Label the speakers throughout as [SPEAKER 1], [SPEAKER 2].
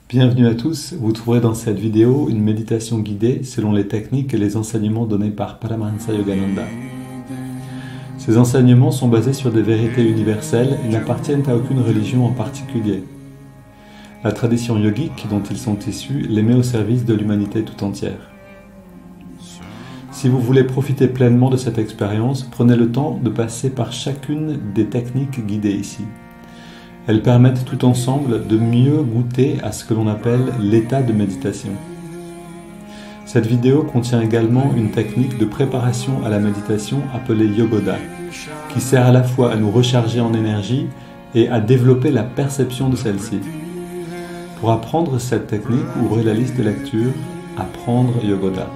[SPEAKER 1] Bienvenue à tous, vous trouverez dans cette vidéo une méditation guidée selon les techniques et les enseignements donnés par Paramahansa Yogananda. Ces enseignements sont basés sur des vérités universelles et n'appartiennent à aucune religion en particulier. La tradition yogique dont ils sont issus les met au service de l'humanité tout entière. Si vous voulez profiter pleinement de cette expérience, prenez le temps de passer par chacune des techniques guidées ici. Elles permettent tout ensemble de mieux goûter à ce que l'on appelle l'état de méditation. Cette vidéo contient également une technique de préparation à la méditation appelée Yogoda, qui sert à la fois à nous recharger en énergie et à développer la perception de celle-ci. Pour apprendre cette technique, ouvrez la liste de lecture « Apprendre Yogoda ».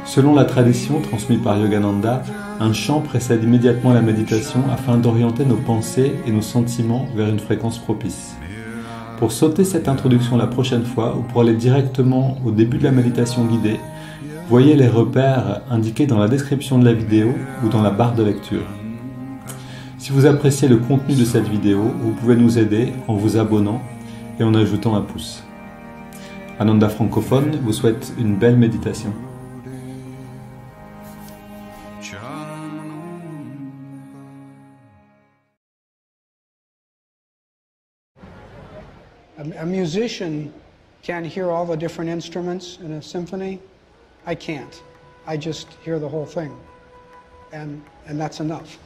[SPEAKER 1] Selon la tradition transmise par Yogananda, un chant précède immédiatement la méditation afin d'orienter nos pensées et nos sentiments vers une fréquence propice. Pour sauter cette introduction la prochaine fois ou pour aller directement au début de la méditation guidée, voyez les repères indiqués dans la description de la vidéo ou dans la barre de lecture. Si vous appréciez le contenu de cette vidéo, vous pouvez nous aider en vous abonnant et en ajoutant un pouce. Ananda francophone vous souhaite une belle méditation.
[SPEAKER 2] A musician can hear all the different instruments in a symphony. I can't. I just hear the whole thing. And that's enough.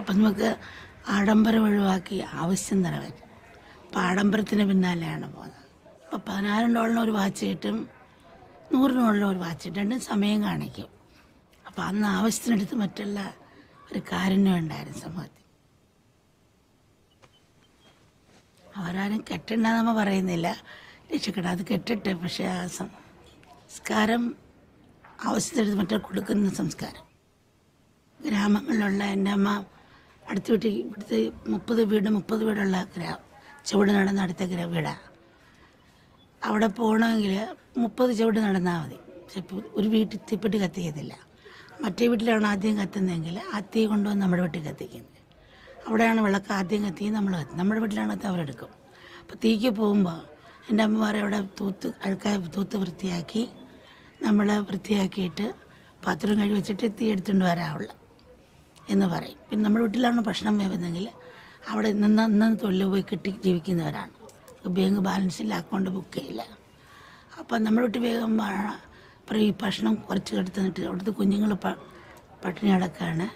[SPEAKER 3] അപ്പം നമുക്ക് ആഡംബരം ഒഴിവാക്കി ആവശ്യം നിറവേറ്റും. അപ്പം ആഡംബരത്തിന് പിന്നാലെയാണ് പോകുന്നത്. അപ്പോൾ $16 ഒരു വാച്ച് കിട്ടും, $100 ഒരു വാച്ച് കിട്ടും, രണ്ടും സമയം കാണിക്കും. അപ്പം അന്ന് ആവശ്യത്തിനടുത്ത് മറ്റുള്ള ഒരു കാരുണ്യം ഉണ്ടായിരുന്നു സമൂഹത്തിൽ. അവരാരും കെട്ടണ്ടെന്ന് നമ്മൾ പറയുന്നില്ല, രക്ഷിക്കട്ടെ, അത് കെട്ടിട്ട്. പക്ഷേ ആ സംസ്കാരം ആവശ്യത്തിനടുത്ത് മറ്റേ കൊടുക്കുന്ന സംസ്കാരം. ഗ്രാമങ്ങളിലുള്ള എൻ്റെ അമ്മ അടുത്ത വീട്ടിൽ ഇവിടുത്തെ 30 വീടുള്ള ചുവട് നടന്ന അടുത്ത വീടാണ്. അവിടെ പോകണമെങ്കിൽ 30 ചുവട് നടന്നാൽ മതി. പക്ഷെ ഒരു വീട്ടിൽ തീപ്പെട്ടി കത്തിക്കത്തില്ല. മറ്റേ വീട്ടിലാണ് ആദ്യം കത്തുന്നതെങ്കിൽ ആ തീ കൊണ്ടുവന്ന് നമ്മുടെ വീട്ടിൽ കത്തിക്കുന്നത്. അവിടെയാണ് വിളക്ക് ആദ്യം കത്തി നമ്മൾ കത്തും. നമ്മുടെ വീട്ടിലാണ് കത്തി അവരെടുക്കും. അപ്പോൾ തീക്ക് പോകുമ്പോൾ എൻ്റെ അമ്മമാർ അവിടെ തൂത്ത് വൃത്തിയാക്കി നമ്മളെ വൃത്തിയാക്കിയിട്ട് പാത്രം കഴുകി വെച്ചിട്ട് തീ എടുത്തുകൊണ്ട് വരാവുള്ളൂ എന്ന് പറയും. പിന്നെ നമ്മുടെ വീട്ടിലാണ് ഭക്ഷണം വേവുന്നെങ്കിൽ അവിടെ നിന്ന് തൊഴിൽ പോയി കിട്ടി ജീവിക്കുന്നവരാണ്. ബാങ്ക് ബാലൻസില്ല, അക്കൗണ്ട് ബുക്ക് ചെയ്യില്ല. അപ്പം നമ്മുടെ വീട്ടിൽ വേഗമാണ് പറയും ഈ ഭക്ഷണം കുറച്ച് എടുത്തിട്ട് അവിടുത്തെ കുഞ്ഞുങ്ങൾ പട്ടിണി അടക്കാണ്,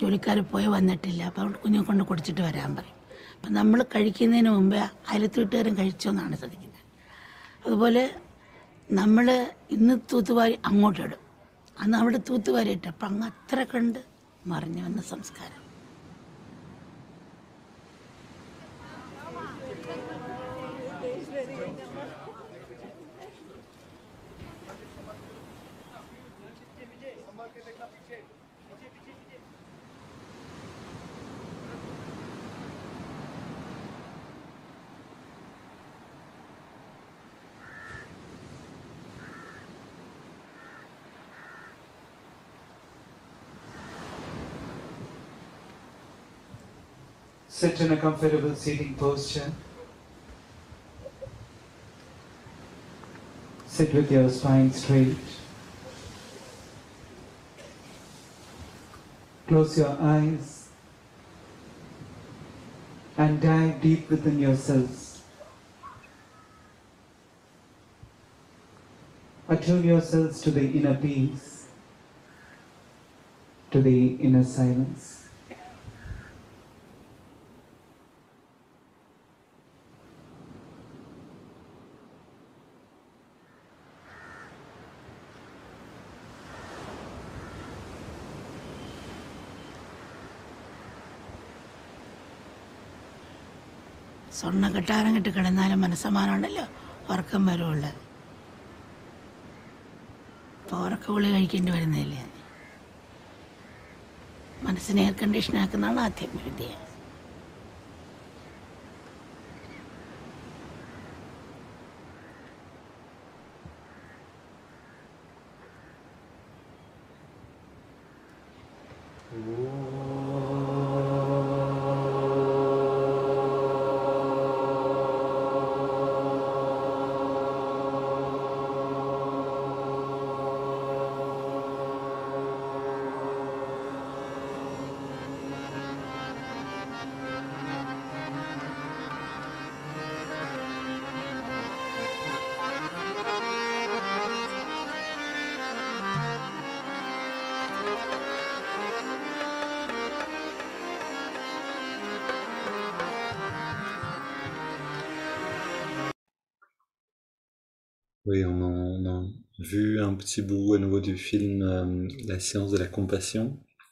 [SPEAKER 3] ജോലിക്കാർ പോയി വന്നിട്ടില്ല, അപ്പോൾ അവിടെ കുഞ്ഞുങ്ങൾ കൊണ്ട് കുടിച്ചിട്ട് വരാൻ പറയും. അപ്പം നമ്മൾ കഴിക്കുന്നതിന് മുമ്പേ അയലത്ത് വീട്ടുകാരും കഴിച്ചോന്നാണ് ശ്രദ്ധിക്കുന്നത്. അതുപോലെ നമ്മൾ ഇന്ന് തൂത്തുവാരി അങ്ങോട്ടിടും, അന്ന് അവിടെ തൂത്തുവാരിയിട്ട് അപ്പം അങ്ങ് അത്ര കണ്ട് മറിഞ്ഞു വന്ന സംസ്കാരം.
[SPEAKER 4] Sit in a comfortable seating posture. Sit with your spine straight. Close your eyes and dive deep within yourselves. Attune yourselves to the inner peace, to the inner silence.
[SPEAKER 3] സ്വർണ്ണക്കെട്ടാരം കിട്ടി കിടന്നാലും മനസ്സമാനമുണ്ടല്ലോ ഉറക്കം വരുള്ളൂ. അപ്പോൾ ഉറക്കഗുളി കഴിക്കേണ്ടി വരുന്നില്ലേ? മനസ്സിനെ എയർ കണ്ടീഷനാക്കുന്നതാണ് ആധ്യാത്മികവിദ്യ.
[SPEAKER 1] Oui, on a vu un petit bout à nouveau du film La science de la compassion,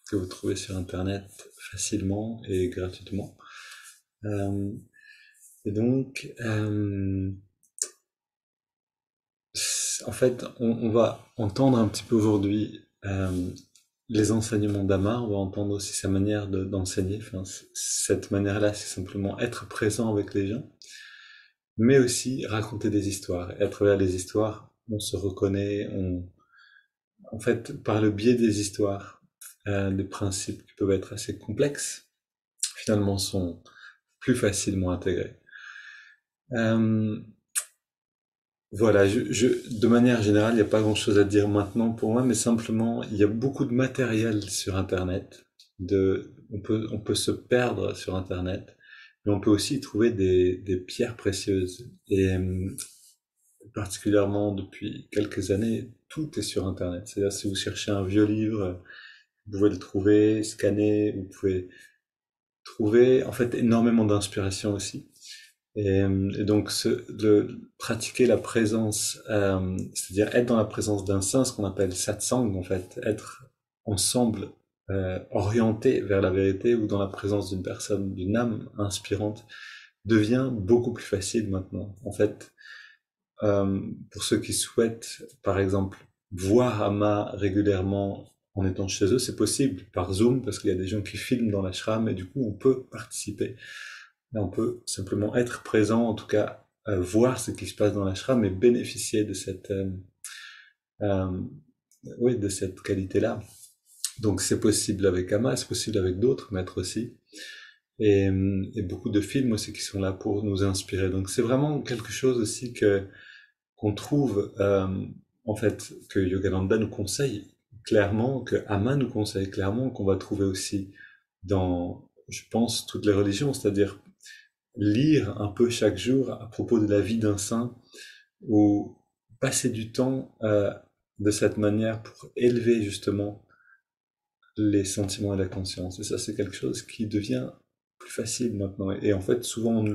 [SPEAKER 1] que vous trouvez sur Internet facilement et gratuitement. Et donc, en fait, on va entendre un petit peu aujourd'hui les enseignements d'Amar, on va entendre aussi sa manière d'enseigner. Enfin, cette manière-là, c'est simplement être présent avec les gens, mais aussi raconter des histoires. Et à travers les histoires, on se reconnaît, en fait, par le biais des histoires, des principes qui peuvent être assez complexes, finalement, sont plus facilement intégrés. Voilà, de manière générale, il n'y a pas grand-chose à dire maintenant pour moi, mais simplement, il y a beaucoup de matériel sur Internet. On peut se perdre sur Internet, mais on peut aussi trouver des pierres précieuses. Et particulièrement depuis quelques années, tout est sur Internet. C'est-à-dire, si vous cherchez un vieux livre, vous pouvez le trouver, scanner, vous pouvez trouver en fait énormément d'inspiration aussi. Et donc de pratiquer la présence, c'est-à-dire être dans la présence d'un saint, ce qu'on appelle satsang en fait, être ensemble, orienté vers la vérité ou dans la présence d'une personne, d'une âme inspirante, devient beaucoup plus facile maintenant. En fait, pour ceux qui souhaitent, par exemple, voir Amma régulièrement en étant chez eux, c'est possible par Zoom parce qu'il y a des gens qui filment dans l'ashram et du coup on peut participer. Là, on peut simplement être présent, en tout cas voir ce qui se passe dans l'ashram et bénéficier de cette oui, de cette qualité-là. Donc c'est possible avec Amma, c'est possible avec d'autres maîtres aussi. Et beaucoup de films aussi qui sont là pour nous inspirer. Donc c'est vraiment quelque chose aussi qu'on trouve, en fait, que Yogananda nous conseille clairement, que Amma nous conseille clairement, qu'on va trouver aussi dans, je pense, toutes les religions, c'est-à-dire lire un peu chaque jour à propos de la vie d'un saint, ou passer du temps de cette manière pour élever justement les sentiments et la conscience. Et ça, c'est quelque chose qui devient plus facile maintenant. Et en fait, souvent,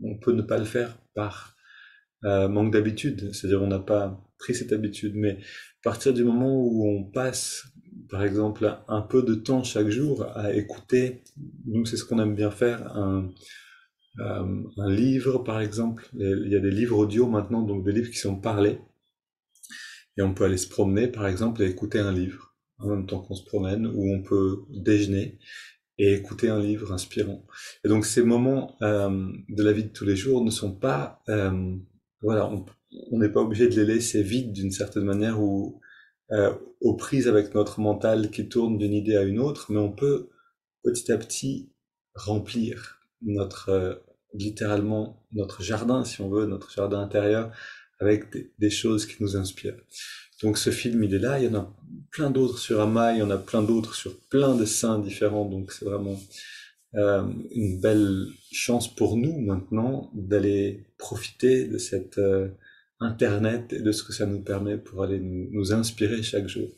[SPEAKER 1] on peut ne pas le faire par manque d'habitude. C'est-à-dire, on n'a pas pris cette habitude. Mais à partir du moment où on passe, par exemple, un peu de temps chaque jour à écouter, nous, c'est ce qu'on aime bien faire, un livre, par exemple. Il y a des livres audio maintenant, donc des livres qui sont parlés. Et on peut aller se promener, par exemple, et écouter un livre en même temps qu'on se promène, ou on peut déjeuner et écouter un livre inspirant. Et donc ces moments de la vie de tous les jours ne sont pas, voilà, on n'est pas obligé de les laisser vides d'une certaine manière ou aux prises avec notre mental qui tourne d'une idée à une autre, mais on peut petit à petit remplir littéralement notre jardin, si on veut, notre jardin intérieur, avec des choses qui nous inspirent. Donc ce film, il est là, il y en a plein d'autres sur Amma, il y en a plein d'autres sur plein de saints différents, donc c'est vraiment une belle chance pour nous maintenant d'aller profiter de cette Internet et de ce que ça nous permet pour aller nous inspirer chaque jour,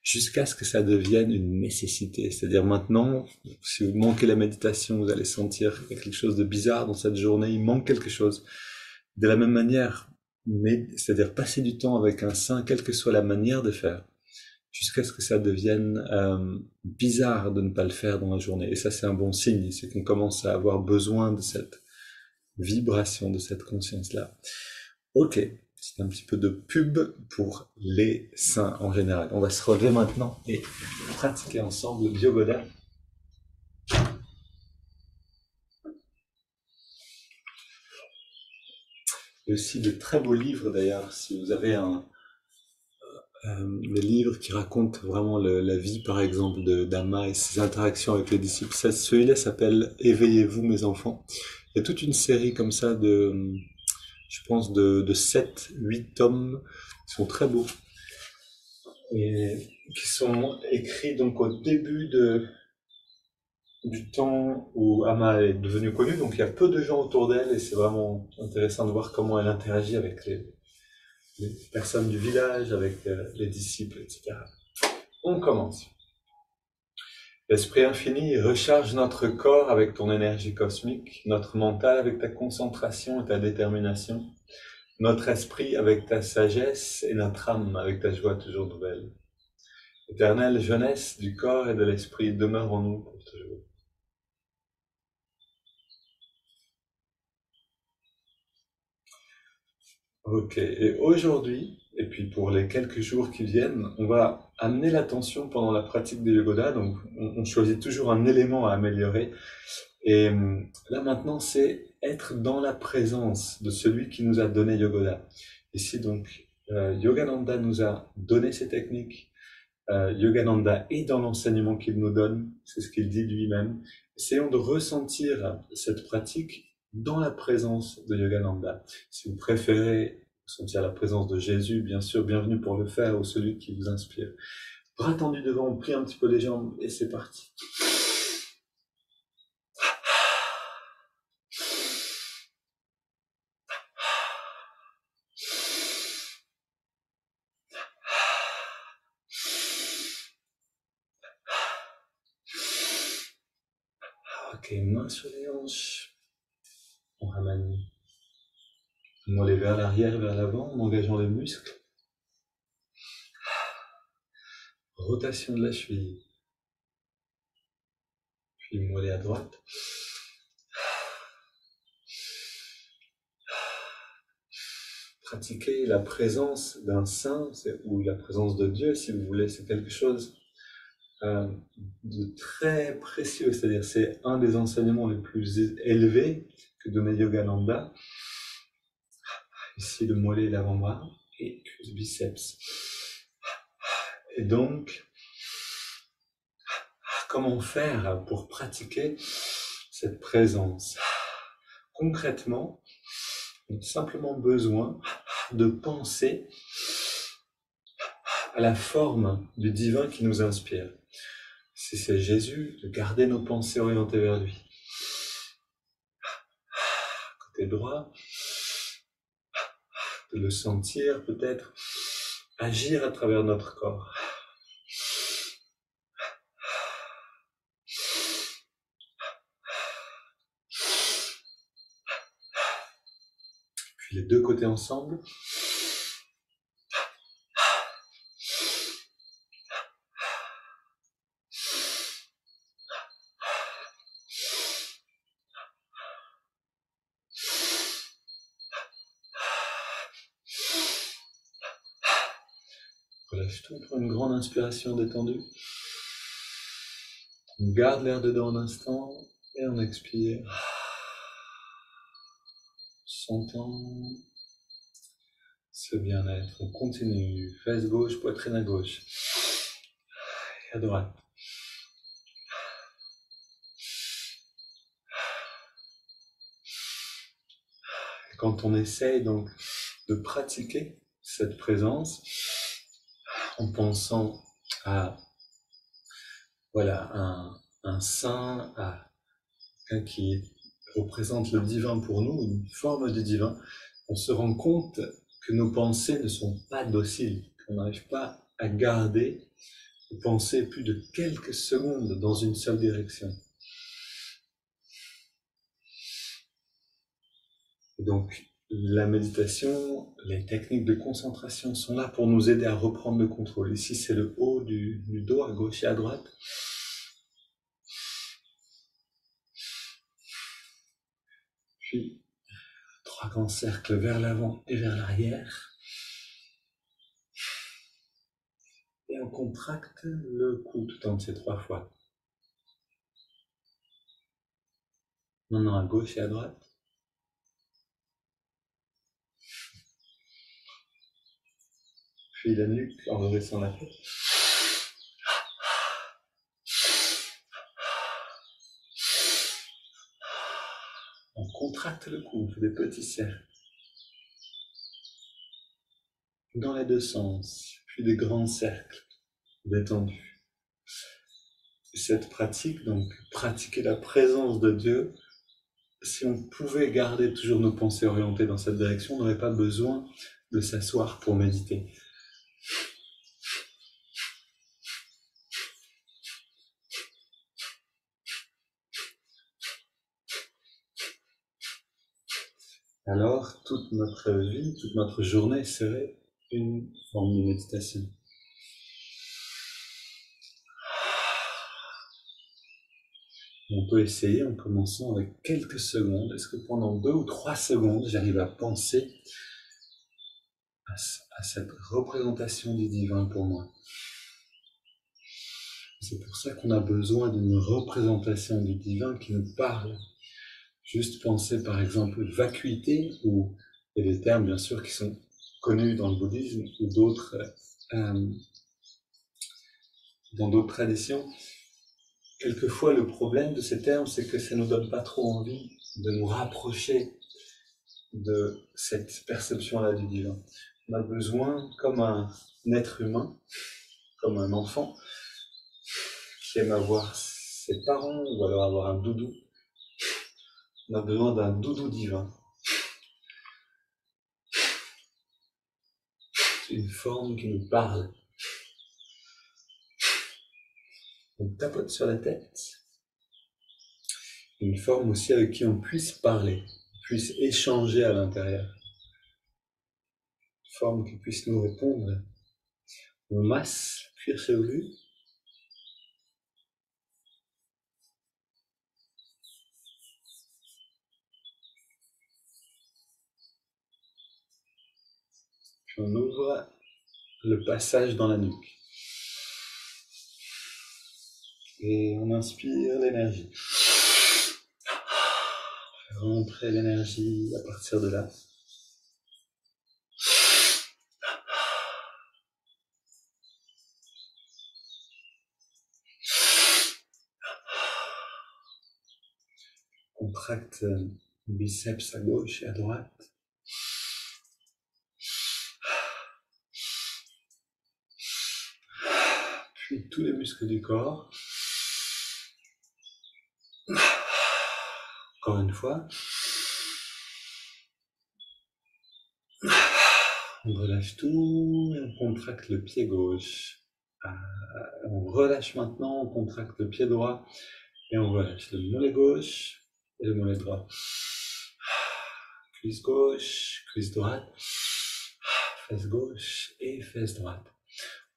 [SPEAKER 1] jusqu'à ce que ça devienne une nécessité. C'est-à-dire maintenant, si vous manquez la méditation, vous allez sentir quelque chose de bizarre dans cette journée, il manque quelque chose. De la même manière, mais c'est-à-dire passer du temps avec un saint, quelle que soit la manière de faire, jusqu'à ce que ça devienne bizarre de ne pas le faire dans la journée. Et ça, c'est un bon signe, c'est qu'on commence à avoir besoin de cette vibration, de cette conscience-là. Ok, c'est un petit peu de pub pour les saints en général. On va se relever maintenant et pratiquer ensemble le Yogoda. Il y a aussi de très beaux livres d'ailleurs, si vous avez des livres qui racontent vraiment la vie, par exemple, d'Amma et ses interactions avec les disciples. Celui-là s'appelle « Éveillez-vous, mes enfants ». Il y a toute une série comme ça je pense, de 7, 8 tomes qui sont très beaux et qui sont écrits donc au début du temps où Amma est devenue connue. Donc il y a peu de gens autour d'elle et c'est vraiment intéressant de voir comment elle interagit avec les personnes du village, avec les disciples, etc. On commence. L'Esprit infini recharge notre corps avec ton énergie cosmique, notre mental avec ta concentration et ta détermination, notre esprit avec ta sagesse et notre âme avec ta joie toujours nouvelle. Éternelle jeunesse du corps et de l'esprit, demeure en nous pour toujours. Ok, et aujourd'hui, et puis pour les quelques jours qui viennent, on va amener l'attention pendant la pratique du Yogoda, donc on choisit toujours un élément à améliorer, et là maintenant c'est être dans la présence de celui qui nous a donné Yogoda. Ici donc, Yogananda nous a donné ces techniques, Yogananda est dans l'enseignement qu'il nous donne, c'est ce qu'il dit lui-même. Essayons de ressentir cette pratique dans la présence de Yogananda. Si vous préférez sentir la présence de Jésus, bien sûr, bienvenue pour le faire, ou celui qui vous inspire. Bras tendus devant, on plie un petit peu les jambes, et c'est parti. Ok, main sur les hanches. On ramène le mollet vers l'arrière, vers l'avant, en engageant les muscles. Rotation de la cheville. Puis mollet à droite. Pratiquer la présence d'un saint, ou la présence de Dieu, si vous voulez, c'est quelque chose de très précieux, c'est-à-dire c'est un des enseignements les plus élevés que donnait Yogananda. Ici le mollet et l'avant-bras, et puis le biceps. Et donc, comment faire pour pratiquer cette présence? Concrètement, on a simplement besoin de penser à la forme du divin qui nous inspire. Si c'est Jésus, de garder nos pensées orientées vers lui. Côté droit, de le sentir peut-être agir à travers notre corps. Puis les deux côtés ensemble. Relâche tout pour une grande inspiration détendue. On garde l'air dedans un instant et on expire. Sentant ce bien-être. On continue. Fesse gauche, poitrine à gauche. Et à droite. quand on essaye donc de pratiquer cette présence en pensant à voilà, un saint, à quelqu'un qui représente le divin pour nous, une forme du divin, on se rend compte que nos pensées ne sont pas dociles, qu'on n'arrive pas à garder des pensées plus de quelques secondes dans une seule direction. Et donc, la méditation, les techniques de concentration sont là pour nous aider à reprendre le contrôle. Ici, c'est le haut du dos, à gauche et à droite. Puis, 3 grands cercles vers l'avant et vers l'arrière. Et on contracte le cou tout entier 3 fois. Maintenant à gauche et à droite. Puis la nuque en redressant la tête. On contracte le cou, on fait des petits cercles. Dans les deux sens, puis des grands cercles détendus. Et cette pratique, donc pratiquer la présence de Dieu, si on pouvait garder toujours nos pensées orientées dans cette direction, on n'aurait pas besoin de s'asseoir pour méditer. Alors, toute notre vie, toute notre journée serait une forme de méditation. On peut essayer en commençant avec quelques secondes. Est-ce que pendant 2 ou 3 secondes, j'arrive à penser à cette représentation du divin pour moi? C'est pour ça qu'on a besoin d'une représentation du divin qui nous parle. Juste penser par exemple vacuité, ou il y a des termes bien sûr qui sont connus dans le bouddhisme ou dans d'autres traditions. Quelquefois le problème de ces termes, c'est que ça ne nous donne pas trop envie de nous rapprocher de cette perception-là du divin. On a besoin, comme un être humain, comme un enfant, qui aime avoir ses parents ou alors avoir un doudou. On a besoin d'un doudou divin. C'est une forme qui nous parle. On tapote sur la tête. Une forme aussi avec qui on puisse parler, puisse échanger à l'intérieur. Une forme qui puisse nous répondre. On masse le cuir chevelu. Puis on ouvre le passage dans la nuque. Et on inspire l'énergie. Rentrer l'énergie à partir de là. Contracte le biceps à gauche et à droite. Puis tous les muscles du corps. Encore une fois. On relâche tout et on contracte le pied gauche. On relâche maintenant, on contracte le pied droit et on relâche le mollet gauche et le mollet droit. Cuisse gauche, cuisse droite, fesse gauche et fesse droite.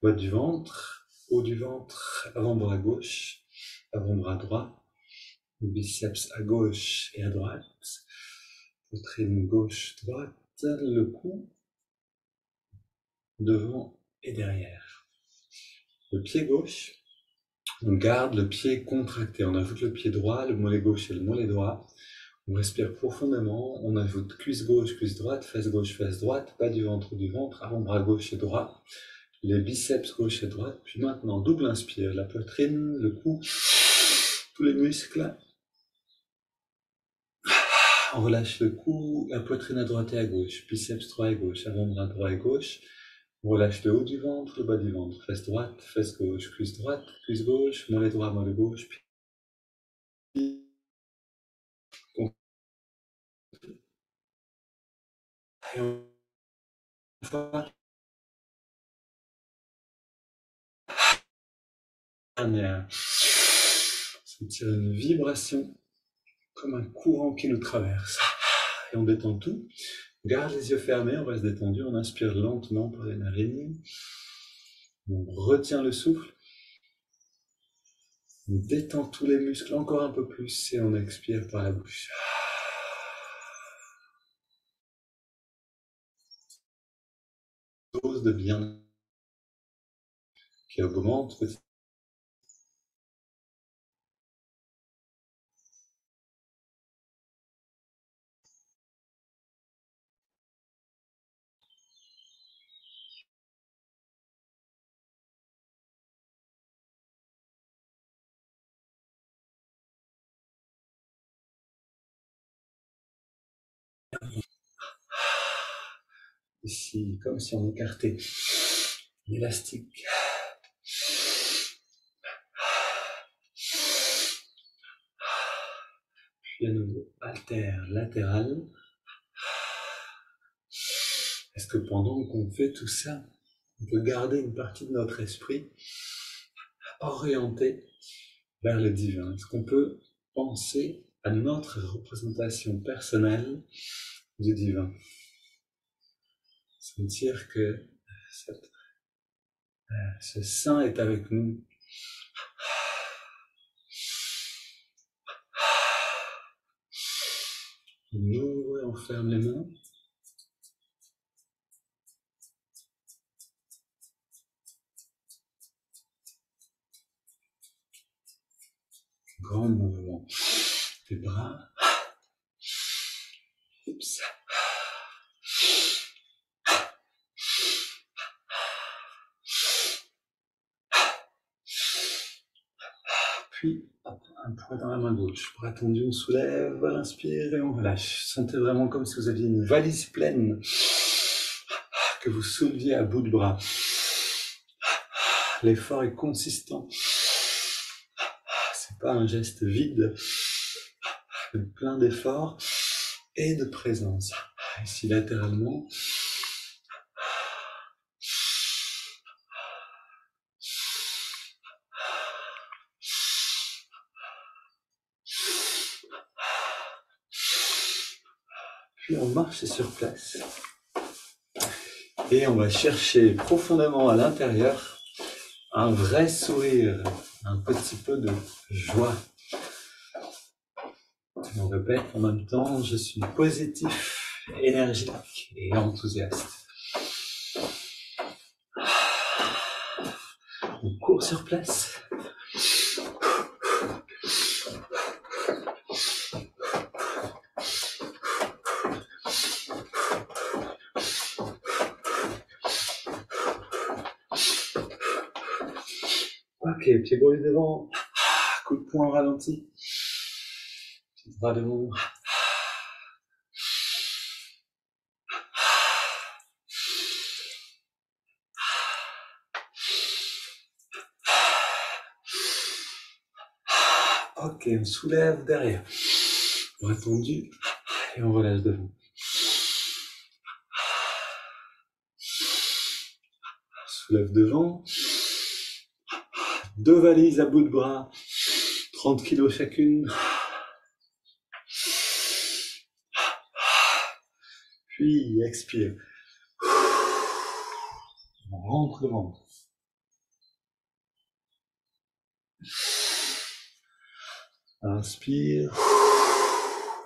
[SPEAKER 1] Bas du ventre, haut du ventre, avant-bras gauche, avant-bras droit, biceps à gauche et à droite, poitrine gauche, droite, le cou, devant et derrière. Le pied gauche, on garde le pied contracté, on ajoute le pied droit, le mollet gauche et le mollet droit. On respire profondément, on ajoute cuisse gauche, cuisse droite, fesse gauche, fesse droite, bas du ventre, avant-bras gauche et droit, les biceps gauche et droite, puis maintenant double inspire, la poitrine, le cou, tous les muscles, On relâche le cou, la poitrine à droite et à gauche, biceps droit et gauche, avant-bras droit et gauche. On relâche le haut du ventre, le bas du ventre, fesse droite, fesse gauche, cuisse droite, cuisse gauche, mollet droit, mollet gauche, puis et enfin, dernière. Sentir une vibration comme un courant qui nous traverse. Et on détend tout. On garde les yeux fermés, on reste détendu, on inspire lentement par les narines. On retient le souffle. On détend tous les muscles encore un peu plus et on expire par la bouche. Dose de bien qui augmente petit. Ici, comme si on écartait l'élastique. Puis à nouveau, haltère latéral. Est-ce que pendant qu'on fait tout ça, on peut garder une partie de notre esprit orienté vers le divin? Est-ce qu'on peut penser à notre représentation personnelle du divin? Sentir que ce saint est avec nous. On ouvre et on ferme les mains. Grand mouvement des bras. Oups. Puis, un poids dans la main gauche. Bras tendu, on soulève, à l'inspire et on relâche. Sentez vraiment comme si vous aviez une valise pleine que vous souleviez à bout de bras. L'effort est consistant. C'est pas un geste vide, plein d'efforts et de présence. Ici latéralement. Puis on marche sur place. Et on va chercher profondément à l'intérieur un vrai sourire, un petit peu de joie. Et on répète en même temps, je suis positif, énergique et enthousiaste. On court sur place. Ok, pied gauche devant, coup de poing au ralenti, pied droit devant. Ok, on soulève derrière, bras tendu et on relâche devant. Soulève devant, 2 valises à bout de bras, 30 kilos chacune. Puis expire. On rentre le ventre. Inspire.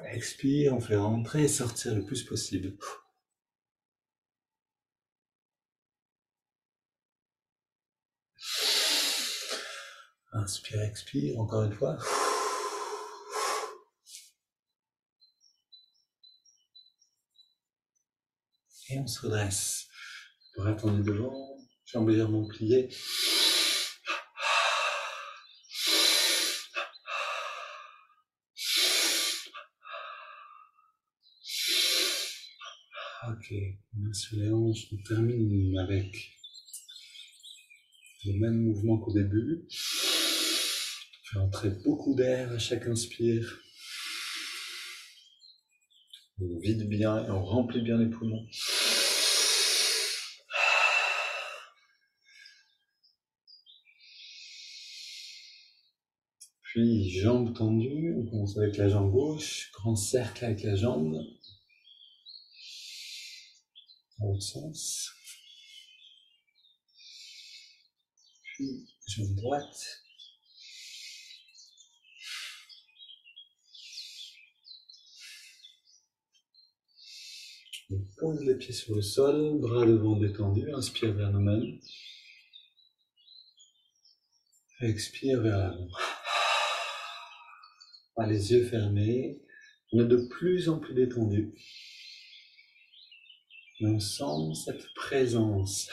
[SPEAKER 1] Expire, on fait rentrer et sortir le plus possible. Inspire, expire, encore une fois. Et on se redresse. Bras tendus devant, jambes légèrement pliées. Ok, sur les hanches, on termine avec le même mouvement qu'au début. On fait entrer beaucoup d'air à chaque inspire. On vide bien et on remplit bien les poumons. Puis jambes tendues, on commence avec la jambe gauche, grand cercle avec la jambe. Dans l'autre sens. Puis jambe droite. On pose les pieds sur le sol, bras devant détendus, inspire vers nous-mêmes. Expire vers l'avant. Les yeux fermés, on est de plus en plus détendu. Et on sent cette présence,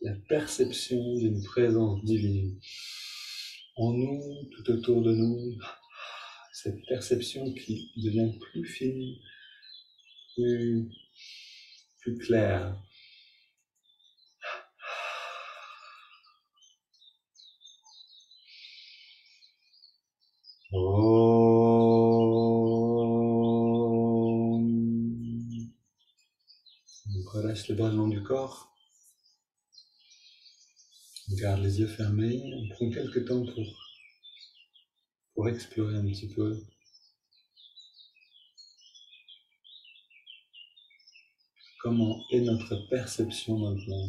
[SPEAKER 1] la perception d'une présence divine en nous, tout autour de nous. Cette perception qui devient plus fine, plus claire. On relâche les bras le long du corps. On garde les yeux fermés. On prend quelques temps pour explorer un petit peu. Comment est notre perception maintenant?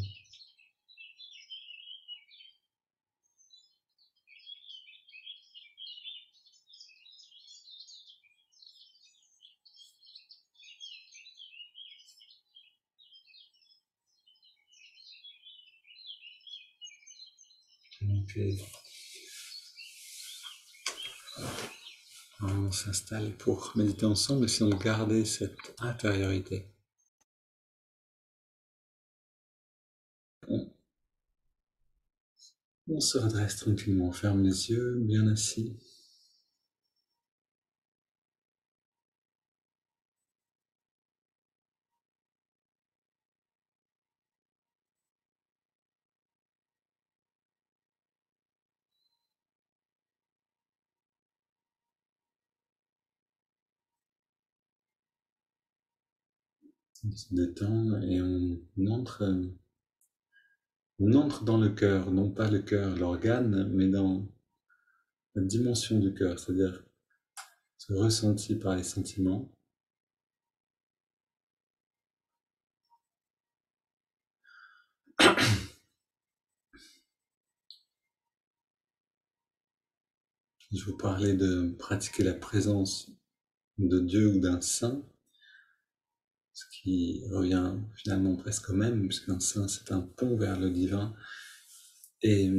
[SPEAKER 1] Donc, on s'installe pour méditer ensemble, essayons de garder cette intériorité. On se redresse tranquillement, on ferme les yeux, bien assis. On se détend et on entre dans le cœur, non pas le cœur, l'organe, mais dans la dimension du cœur, c'est-à-dire ce ressenti par les sentiments. Je vous parlais de pratiquer la présence de Dieu ou d'un saint, ce qui revient finalement presque au même, puisqu'un saint c'est un pont vers le divin, et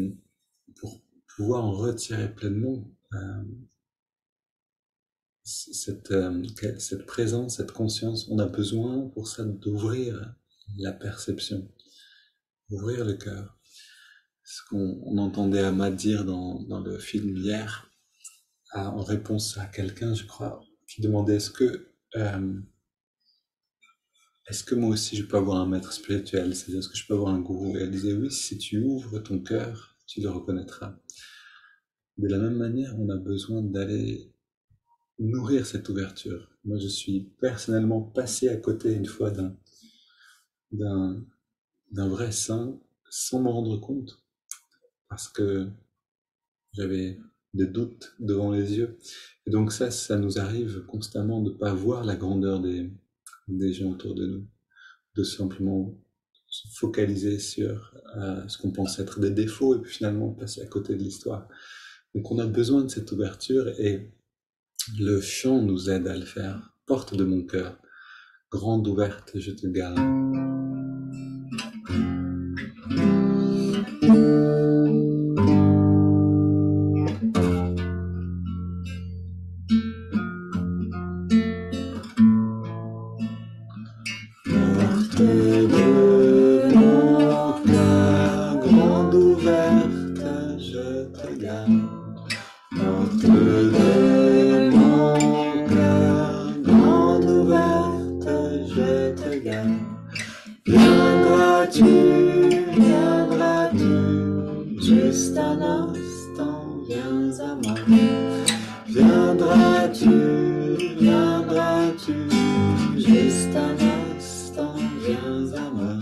[SPEAKER 1] pour pouvoir en retirer pleinement cette présence, cette conscience, on a besoin pour ça d'ouvrir la perception, ouvrir le cœur. Ce qu'on entendait Ahmad dire dans le film hier, en réponse à quelqu'un, je crois, qui demandait est-ce que moi aussi je peux avoir un maître spirituel, c'est-à-dire est-ce que je peux avoir un gourou? Et elle disait oui, si tu ouvres ton cœur, tu le reconnaîtras. De la même manière, on a besoin d'aller nourrir cette ouverture. Moi, je suis personnellement passé à côté une fois d'un vrai saint sans m'en rendre compte, parce que j'avais des doutes devant les yeux. Et donc ça nous arrive constamment de ne pas voir la grandeur des gens autour de nous, de simplement se focaliser sur ce qu'on pense être des défauts et puis finalement passer à côté de l'histoire. Donc on a besoin de cette ouverture et le chant nous aide à le faire. Porte de mon cœur, grande ouverte, je te garde. Porte de mon cœur, grande ouverte, Viendras-tu, viendras-tu, juste un instant, viens à moi. Viendras-tu, viendras-tu, juste un instant, viens à moi.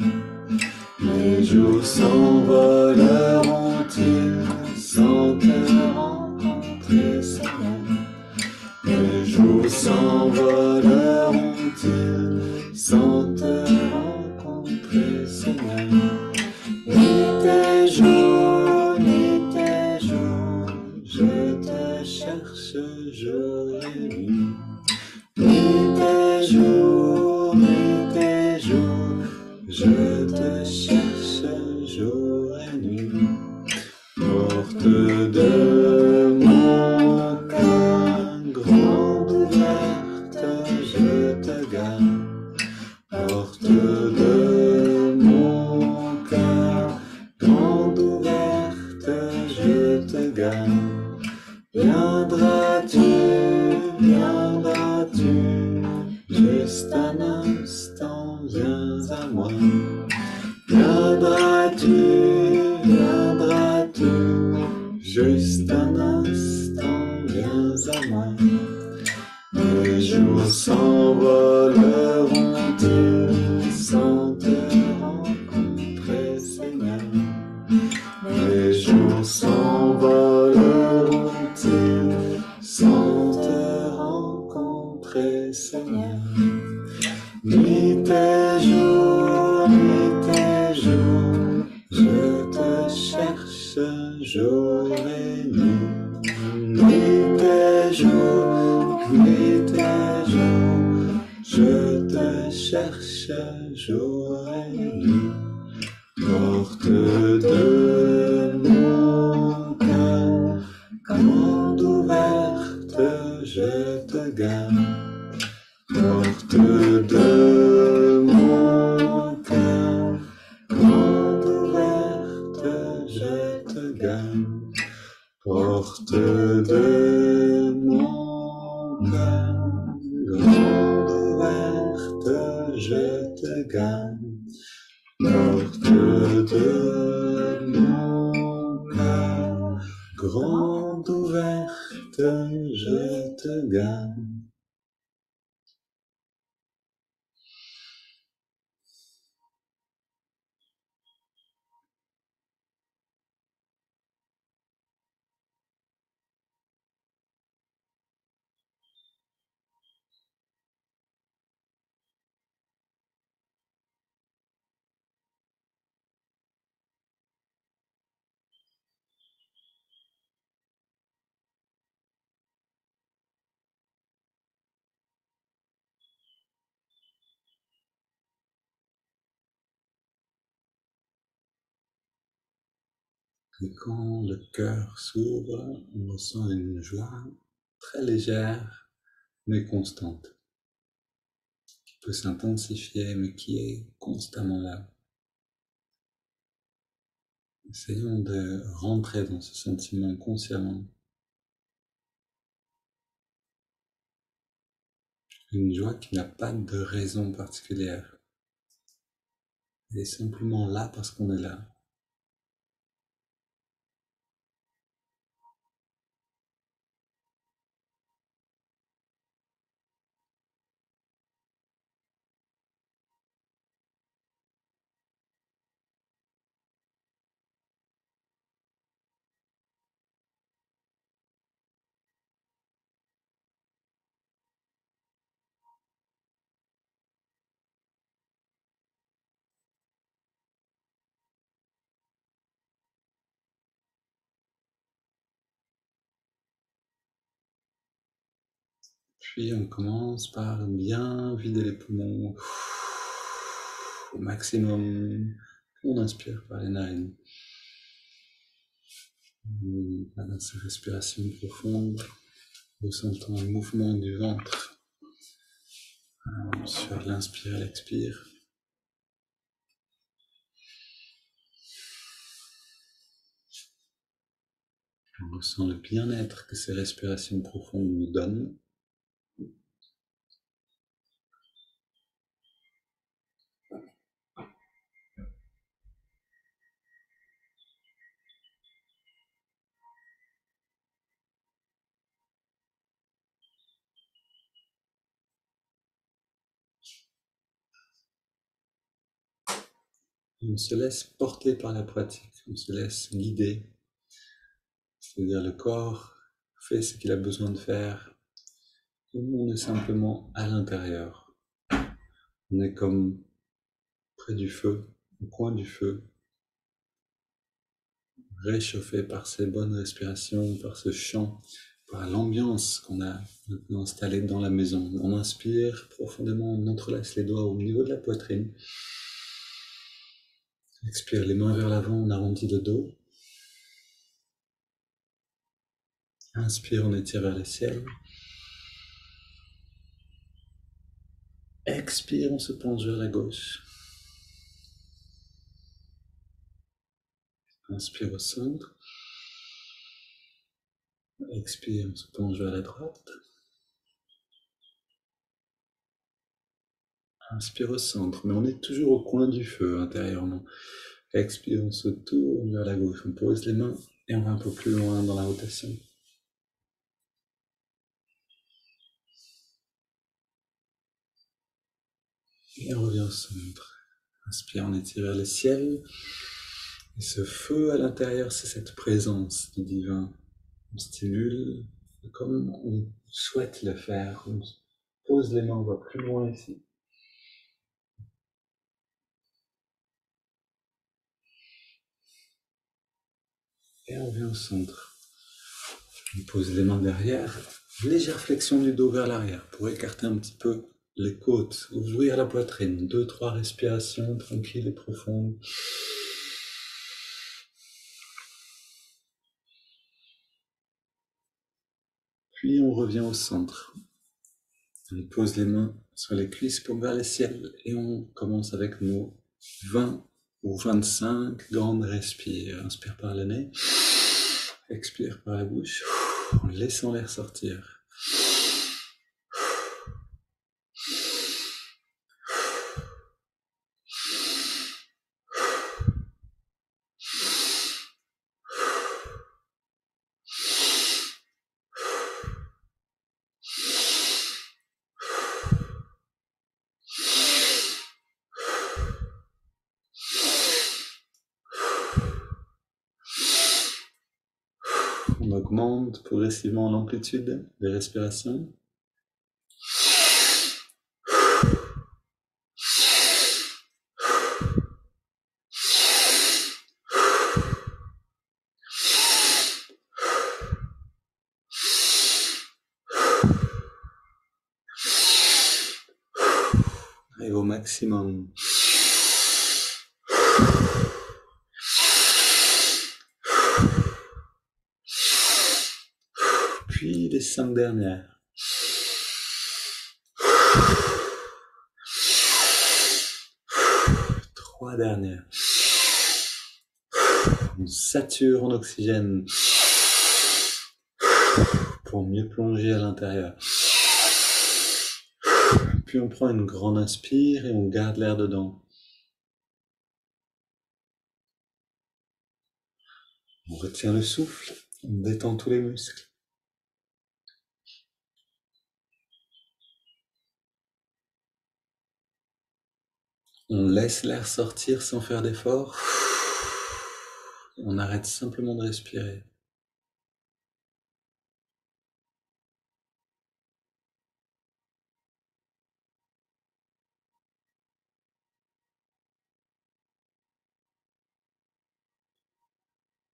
[SPEAKER 1] Les jours s'envoleront-ils sans te rencontrer, Seigneur? Les jours s'envoleront-ils sans te rencontrer, Seigneur? Ni tes jours, je te cherche jour et nuit. Ni tes jours, je te cherche jour et nuit. Porte de mon cœur grande ouverte, je te garde. Porte de mon cœur grande ouverte, je te garde. Viendras-tu, viendras-tu, juste un instant, viens à moi. Viendras-tu, viendras-tu, juste un instant, viens à moi. Les jours s'envoleront-ils sans te rencontrer, Seigneur? Les jours s'envoleront-ils sans te rencontrer, Seigneur? Ni tes jours, je te cherche jour et nuit. Ni tes jours, je te cherche jour et nuit. Porte de mon cœur grande ouverte, je te garde. Porte de mon cœur grande ouverte, je te garde. Porte de mon cœur grande ouverte, je te garde. Porte de mon cœur grande ouverte, je te garde. Et quand le cœur s'ouvre, on ressent une joie très légère mais constante, qui peut s'intensifier mais qui est constamment là. Essayons de rentrer dans ce sentiment consciemment. Une joie qui n'a pas de raison particulière. Elle est simplement là parce qu'on est là. Puis on commence par bien vider les poumons au maximum. On inspire par les narines. Dans ces respirations profondes, ressentant un mouvement du ventre sur l'inspire et l'expire. On ressent le bien-être que ces respirations profondes nous donnent. On se laisse porter par la pratique, on se laisse guider. C'est-à-dire le corps fait ce qu'il a besoin de faire. Et nous, on est simplement à l'intérieur. On est comme près du feu, au coin du feu, réchauffé par ces bonnes respirations, par ce chant, par l'ambiance qu'on a maintenant installée dans la maison. On inspire profondément, on entrelace les doigts au niveau de la poitrine. Expire les mains vers l'avant, on arrondit le dos. Inspire, on étire vers le ciel. Expire, on se penche vers la gauche. Inspire au centre. Expire, on se penche vers la droite. Inspire au centre, mais on est toujours au coin du feu intérieurement. Expire, on se tourne vers la gauche. On pose les mains et on va un peu plus loin dans la rotation. Et on revient au centre. Inspire, on étire vers le ciel. Et ce feu à l'intérieur, c'est cette présence du divin. On stimule comme on souhaite le faire. On pose les mains, on va plus loin ici. Et on revient au centre. On pose les mains derrière. Légère flexion du dos vers l'arrière pour écarter un petit peu les côtes, ouvrir la poitrine. 2-3 respirations tranquilles et profondes. Puis on revient au centre. On pose les mains sur les cuisses pour vers le ciel et on commence avec nos 20 ou 25 grandes respires. Inspire par le nez, expire par la bouche, en laissant l'air sortir. On augmente progressivement l'amplitude des respirations. Et au maximum. Puis les 5 dernières. Trois dernières. On sature en oxygène pour mieux plonger à l'intérieur. Puis on prend une grande inspire et on garde l'air dedans. On retient le souffle, on détend tous les muscles. On laisse l'air sortir sans faire d'effort. On arrête simplement de respirer.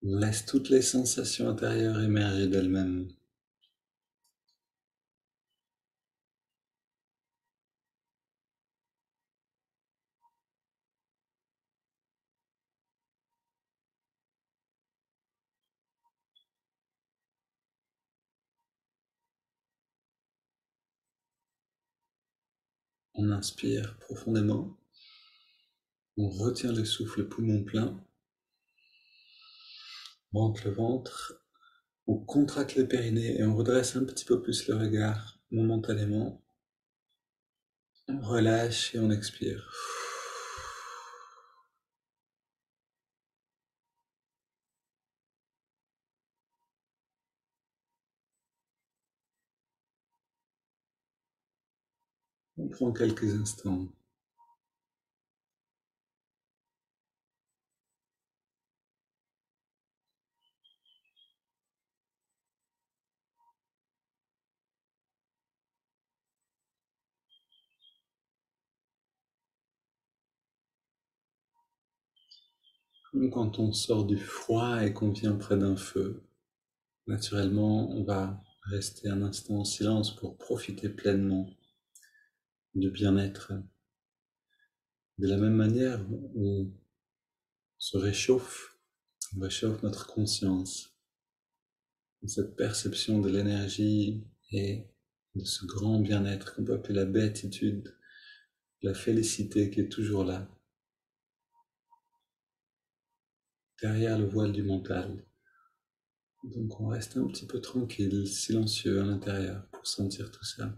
[SPEAKER 1] On laisse toutes les sensations intérieures émerger d'elles-mêmes. On inspire profondément. On retient le souffle poumon plein. On rentre le ventre. On contracte le périnée et on redresse un petit peu plus le regard momentanément. On relâche et on expire. On prend quelques instants. Comme quand on sort du froid et qu'on vient près d'un feu. Naturellement, on va rester un instant en silence pour profiter pleinement du bien-être. De la même manière, on se réchauffe, on réchauffe notre conscience. Cette perception de l'énergie et de ce grand bien-être qu'on peut appeler la béatitude, la félicité qui est toujours là, derrière le voile du mental. Donc on reste un petit peu tranquille, silencieux à l'intérieur pour sentir tout ça.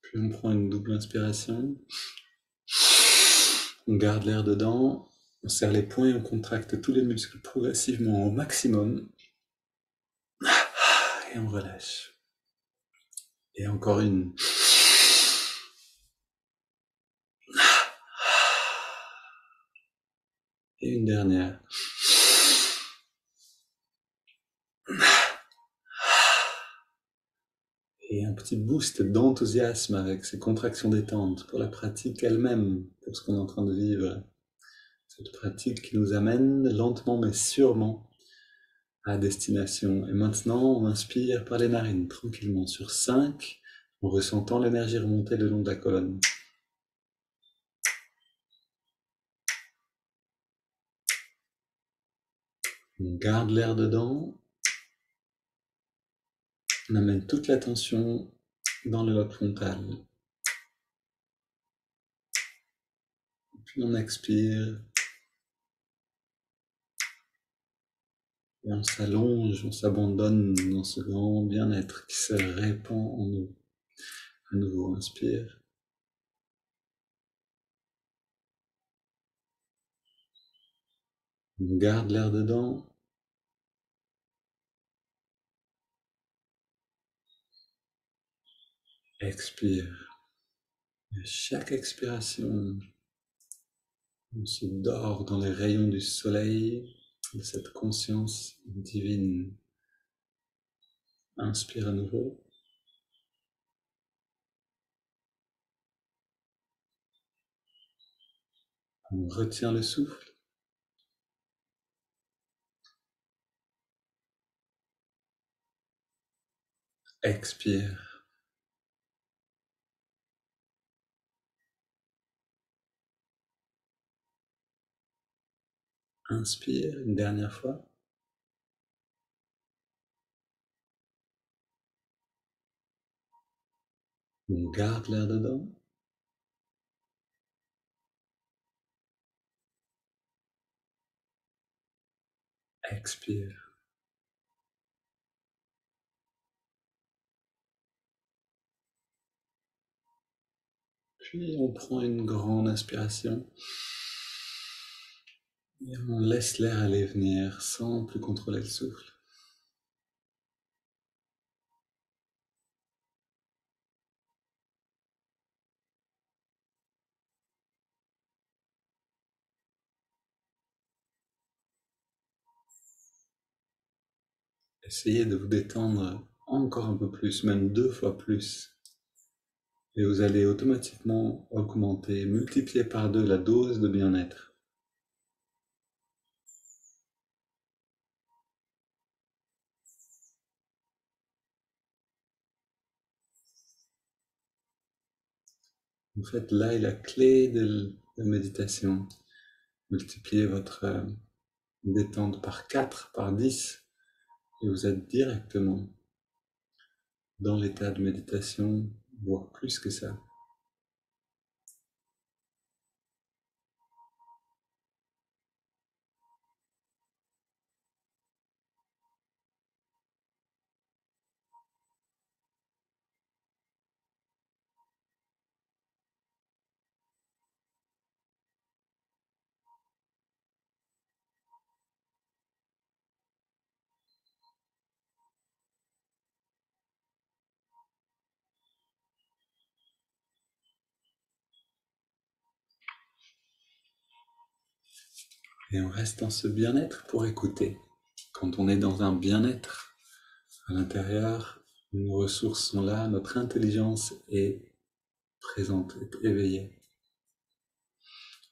[SPEAKER 1] Puis on prend une double inspiration, on garde l'air dedans, on serre les poings et on contracte tous les muscles progressivement au maximum. Et on relâche. Et encore une. Et une dernière. Et un petit boost d'enthousiasme avec ces contractions détentes pour la pratique elle-même, pour ce qu'on est en train de vivre. Cette pratique qui nous amène lentement mais sûrement à destination. Et maintenant, on inspire par les narines tranquillement sur 5, en ressentant l'énergie remonter le long de la colonne. On garde l'air dedans. On amène toute l'attention dans le lobe frontal. Puis on expire. Et on s'allonge, on s'abandonne dans ce grand bien-être qui se répand en nous. À nouveau, inspire. On garde l'air dedans. Expire. Et à chaque expiration, on se dort dans les rayons du soleil de cette conscience divine. Inspire à nouveau. On retient le souffle. Expire. Inspire une dernière fois. On garde l'air dedans. Expire. Puis on prend une grande inspiration. Et on laisse l'air aller venir sans plus contrôler le souffle. Essayez de vous détendre encore un peu plus, même 2 fois plus. Et vous allez automatiquement augmenter, multiplier par 2 la dose de bien-être. En fait, là est la clé de la méditation. Multipliez votre détente par 4, par 10, et vous êtes directement dans l'état de méditation, voire plus que ça. Et on reste dans ce bien-être pour écouter. Quand on est dans un bien-être à l'intérieur, nos ressources sont là, notre intelligence est présente, est éveillée.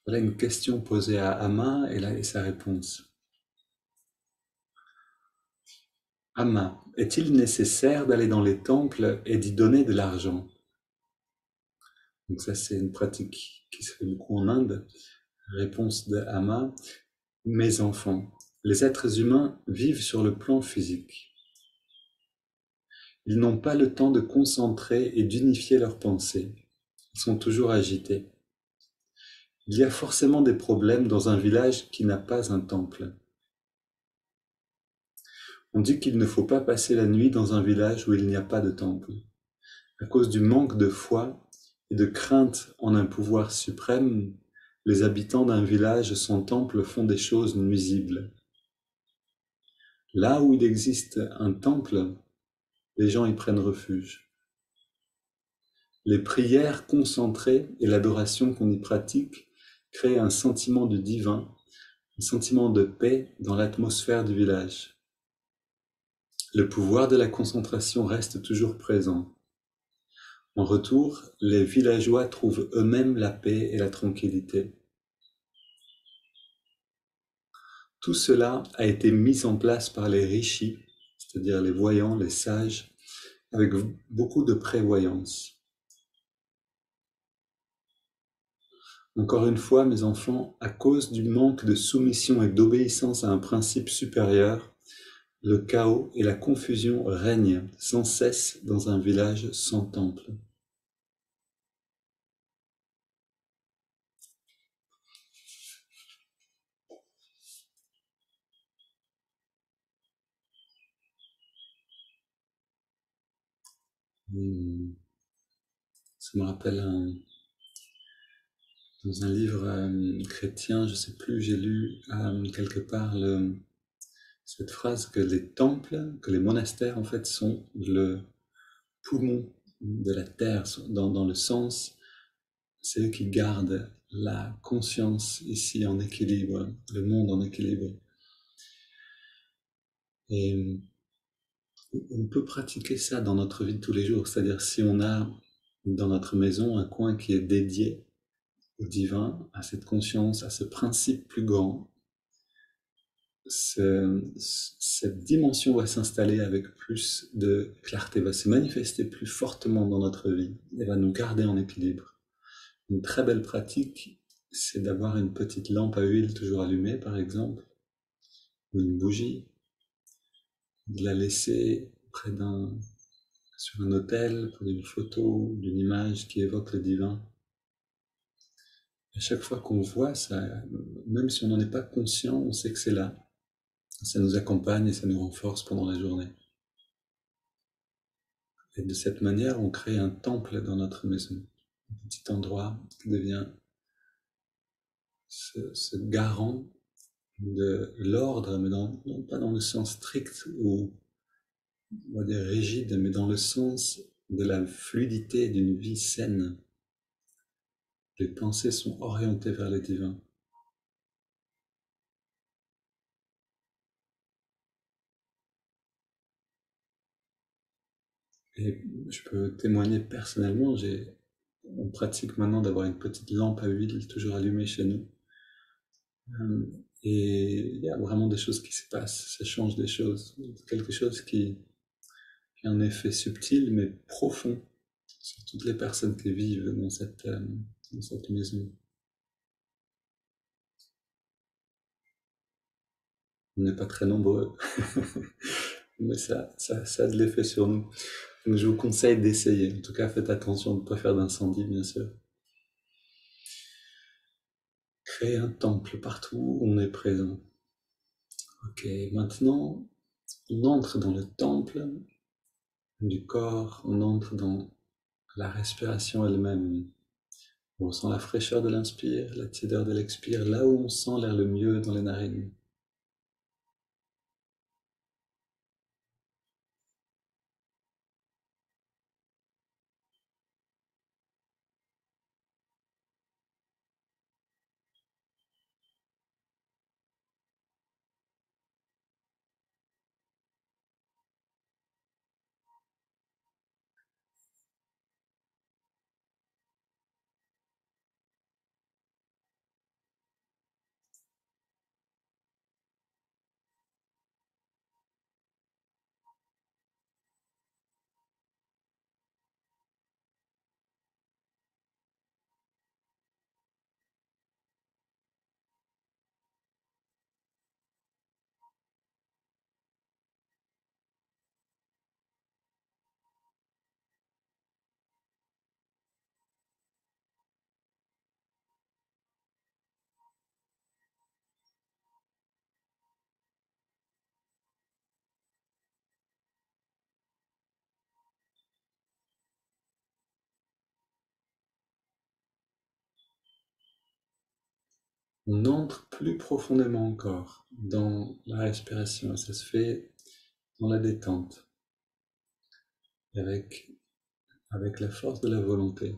[SPEAKER 1] Voilà une question posée à Amma et sa réponse. Amma, est-il nécessaire d'aller dans les temples et d'y donner de l'argent? Donc ça, c'est une pratique qui se fait beaucoup en Inde. Réponse de Amma, mes enfants, les êtres humains vivent sur le plan physique. Ils n'ont pas le temps de concentrer et d'unifier leurs pensées. Ils sont toujours agités. Il y a forcément des problèmes dans un village qui n'a pas un temple. On dit qu'il ne faut pas passer la nuit dans un village où il n'y a pas de temple. À cause du manque de foi et de crainte en un pouvoir suprême, les habitants d'un village sans temple font des choses nuisibles. Là où il existe un temple, les gens y prennent refuge. Les prières concentrées et l'adoration qu'on y pratique créent un sentiment du divin, un sentiment de paix dans l'atmosphère du village. Le pouvoir de la concentration reste toujours présent. En retour, les villageois trouvent eux-mêmes la paix et la tranquillité. Tout cela a été mis en place par les rishis, c'est-à-dire les voyants, les sages, avec beaucoup de prévoyance. Encore une fois, mes enfants, à cause du manque de soumission et d'obéissance à un principe supérieur, le chaos et la confusion règnent sans cesse dans un village sans temple. Ça me rappelle dans un livre chrétien, je ne sais plus, j'ai lu quelque part cette phrase que les temples, que les monastères en fait sont le poumon de la terre, dans le sens, c'est eux qui gardent la conscience ici en équilibre, le monde en équilibre. Et on peut pratiquer ça dans notre vie de tous les jours, c'est-à-dire si on a dans notre maison un coin qui est dédié au divin, à cette conscience, à ce principe plus grand, cette dimension va s'installer avec plus de clarté, va se manifester plus fortement dans notre vie et va nous garder en équilibre. Une très belle pratique, c'est d'avoir une petite lampe à huile toujours allumée, par exemple, ou une bougie, de la laisser sur un autel, près d'une photo, d'une image qui évoque le divin. À chaque fois qu'on voit ça, même si on n'en est pas conscient, on sait que c'est là. Ça nous accompagne et ça nous renforce pendant la journée. Et de cette manière, on crée un temple dans notre maison, un petit endroit qui devient ce garant de l'ordre, mais non pas dans le sens strict ou on va dire rigide, mais dans le sens de la fluidité d'une vie saine. Les pensées sont orientées vers le divin. Et je peux témoigner personnellement, on pratique maintenant d'avoir une petite lampe à huile toujours allumée chez nous. Et il y a vraiment des choses qui se passent, ça change des choses. Quelque chose qui a un effet subtil mais profond sur toutes les personnes qui vivent dans cette maison. On n'est pas très nombreux, mais ça a de l'effet sur nous. Donc je vous conseille d'essayer. En tout cas, faites attention de ne pas faire d'incendie, bien sûr. Créer un temple partout où on est présent. Ok, maintenant, on entre dans le temple du corps, on entre dans la respiration elle-même. On ressent la fraîcheur de l'inspire, la tiédeur de l'expire, là où on sent l'air le mieux dans les narines. on entre plus profondément encore dans la respiration. Ça se fait dans la détente, avec la force de la volonté.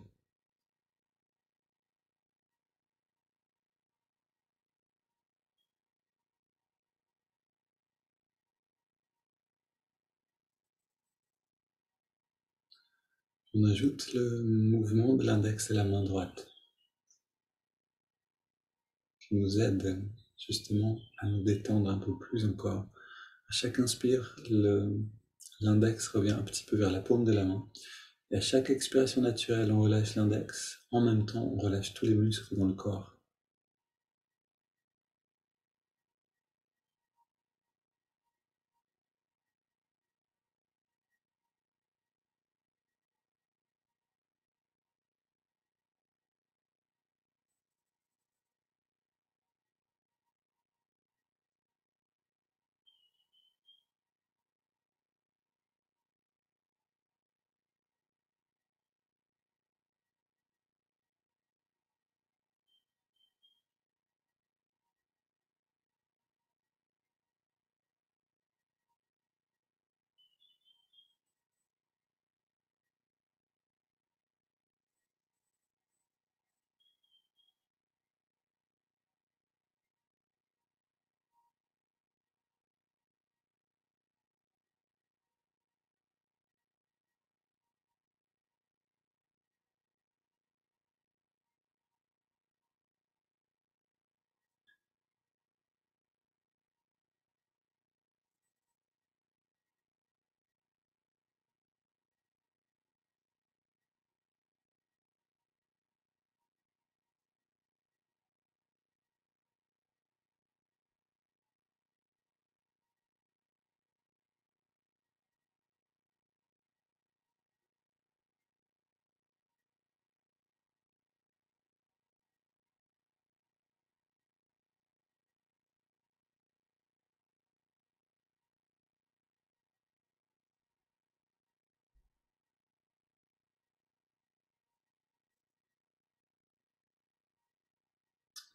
[SPEAKER 1] On ajoute le mouvement de l'index et la main droite, qui nous aide justement à nous détendre un peu plus encore. À chaque inspire, l'index revient un petit peu vers la paume de la main. Et à chaque expiration naturelle, on relâche l'index. En même temps, on relâche tous les muscles dans le corps.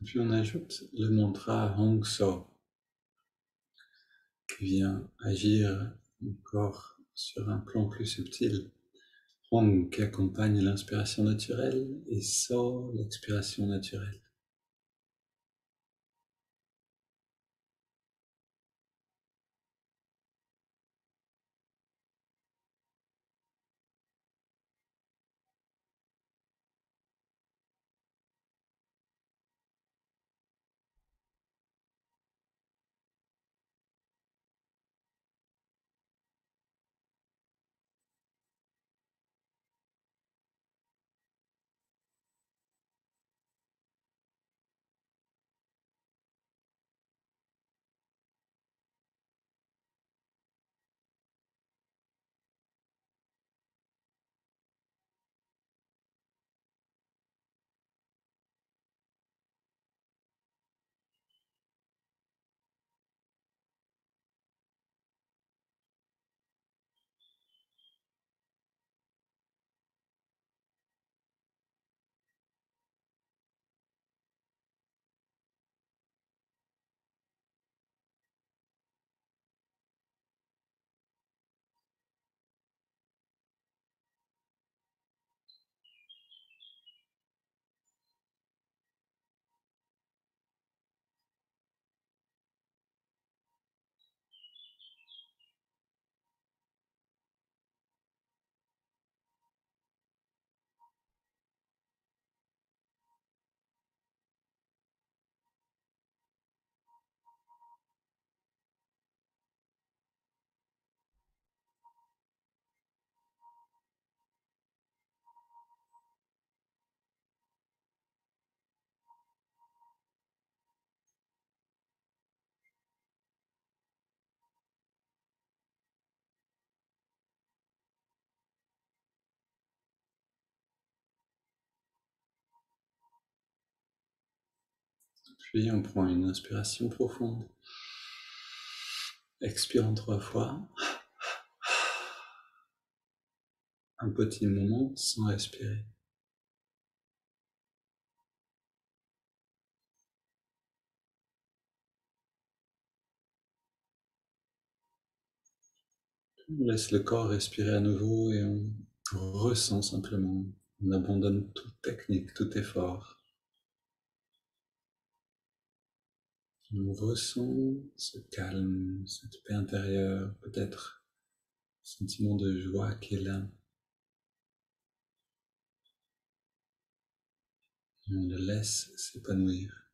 [SPEAKER 1] Puis on ajoute le mantra Hong So, qui vient agir encore sur un plan plus subtil. Hong qui accompagne l'inspiration naturelle et So l'expiration naturelle. Puis on prend une inspiration profonde. Expirons 3 fois. Un petit moment sans respirer. On laisse le corps respirer à nouveau et on ressent simplement. On abandonne toute technique, tout effort. On ressent ce calme, cette paix intérieure, peut-être un sentiment de joie qui est là. Et on le laisse s'épanouir.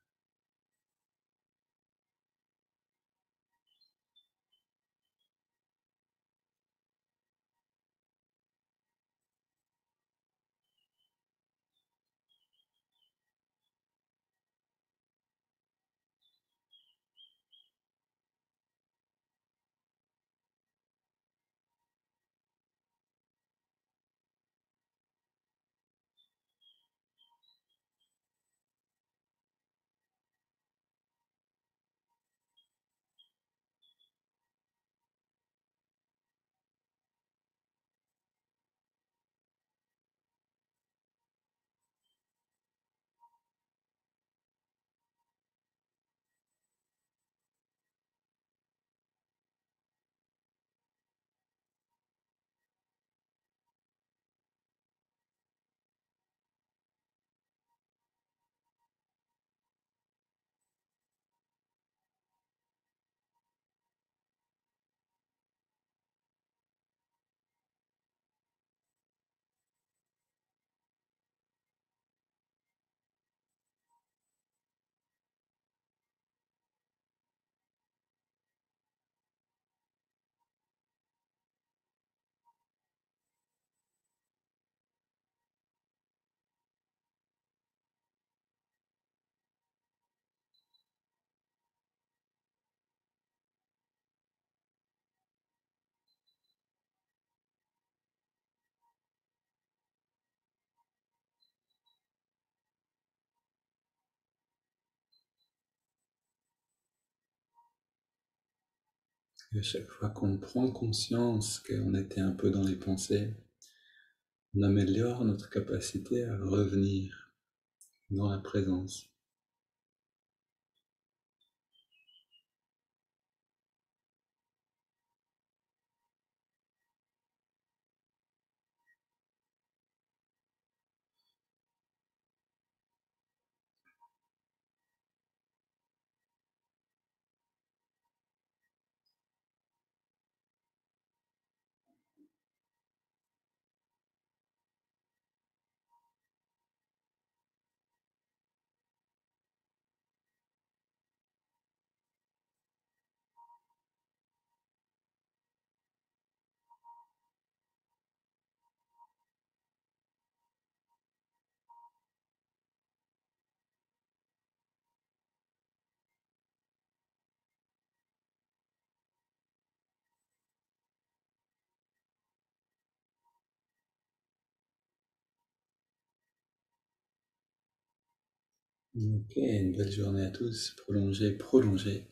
[SPEAKER 1] Et à chaque fois qu'on prend conscience qu'on était un peu dans les pensées, on améliore notre capacité à revenir dans la présence. Ok, une belle journée à tous. Prolongez, prolongez.